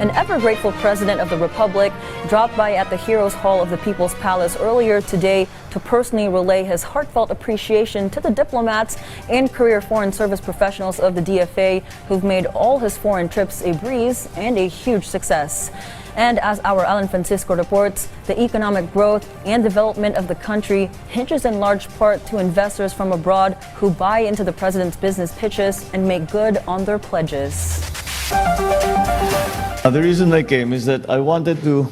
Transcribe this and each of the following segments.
An ever-grateful President of the Republic dropped by at the Heroes Hall of the People's Palace earlier today to personally relay his heartfelt appreciation to the diplomats and career foreign service professionals of the DFA who've made all his foreign trips a breeze and a huge success. And as our Alan Francisco reports, the economic growth and development of the country hinges in large part to investors from abroad who buy into the president's business pitches and make good on their pledges. The reason I came is that I wanted to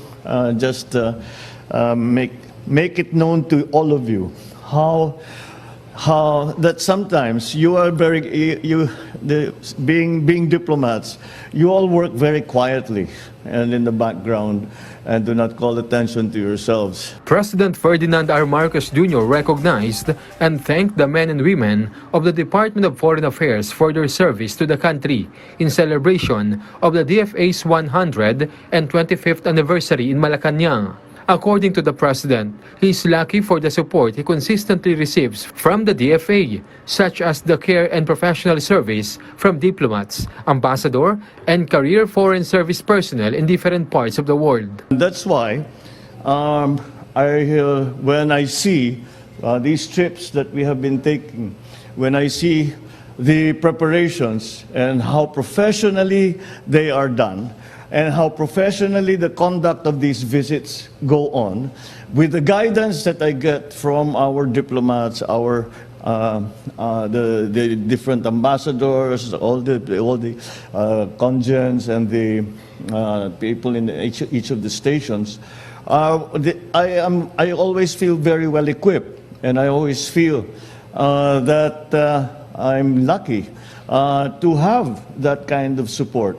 make it known to all of you how that sometimes you are being diplomats, you all work very quietly and in the background and do not call attention to yourselves. President Ferdinand R. Marcos Jr. recognized and thanked the men and women of the Department of Foreign Affairs for their service to the country in celebration of the DFA's 125th anniversary in Malacanang. According to the President, he is lucky for the support he consistently receives from the DFA, such as the care and professional service from diplomats, ambassador, and career foreign service personnel in different parts of the world. That's why when I see these trips that we have been taking, when I see the preparations and how professionally they are done, and how professionally the conduct of these visits go on, with the guidance that I get from our diplomats, the different ambassadors, all the congens and the people in each of the stations, I always feel very well equipped, and I always feel that I'm lucky to have that kind of support.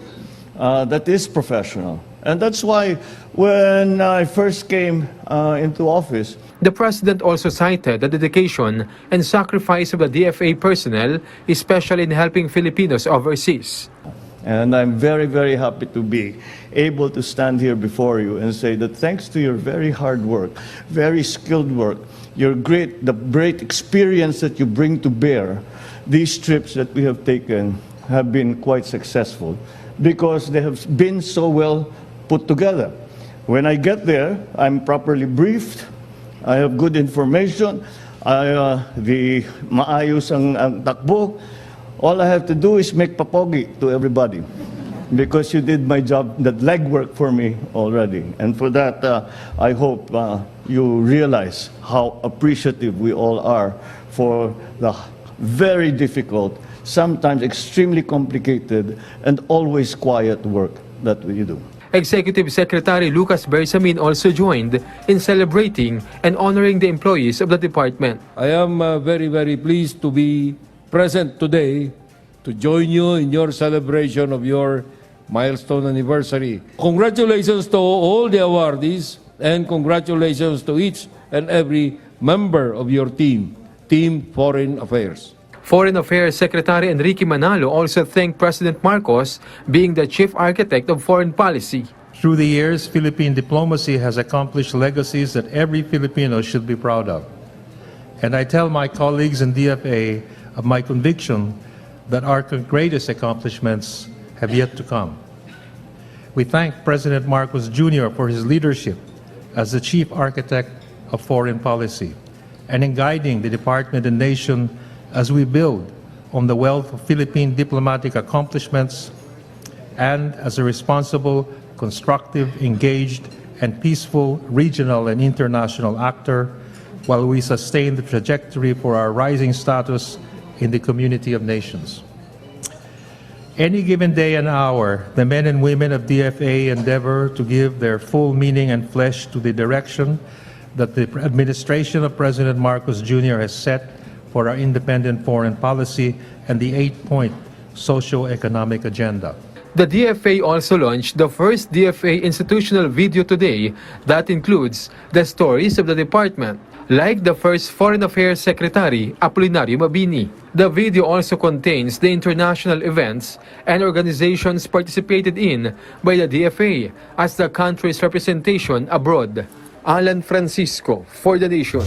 That is professional. And that's why when I first came into office, the President also cited the dedication and sacrifice of the DFA personnel, especially in helping Filipinos overseas. And I'm very, very happy to be able to stand here before you and say that thanks to your very hard work, very skilled work, the great experience that you bring to bear, these trips that we have taken have been quite successful, because they have been so well put together. When I get there, I'm properly briefed, I have good information, maayos ang takbo. All I have to do is make papogi to everybody, because you did my job, that legwork for me already. And for that, I hope you realize how appreciative we all are for the very difficult, sometimes extremely complicated, and always quiet work that we do. Executive Secretary Lucas Bersamin also joined in celebrating and honoring the employees of the department. I am very, very pleased to be present today to join you in your celebration of your milestone anniversary. Congratulations to all the awardees, and congratulations to each and every member of your team, Team Foreign Affairs. Foreign Affairs Secretary Enrique Manalo also thanked President Marcos, being the chief architect of foreign policy. Through the years, Philippine diplomacy has accomplished legacies that every Filipino should be proud of. And I tell my colleagues in DFA of my conviction that our greatest accomplishments have yet to come. We thank President Marcos Jr. for his leadership as the chief architect of foreign policy and in guiding the department and nation as we build on the wealth of Philippine diplomatic accomplishments, and as a responsible, constructive, engaged, and peaceful regional and international actor, while we sustain the trajectory for our rising status in the community of nations. Any given day and hour, the men and women of DFA endeavor to give their full meaning and flesh to the direction that the administration of President Marcos Jr. has set for our independent foreign policy and the 8-point socio-economic agenda. The DFA also launched the first DFA institutional video today that includes the stories of the department, like the first Foreign Affairs Secretary, Apolinario Mabini. The video also contains the international events and organizations participated in by the DFA as the country's representation abroad. Alan Francisco for The Nation.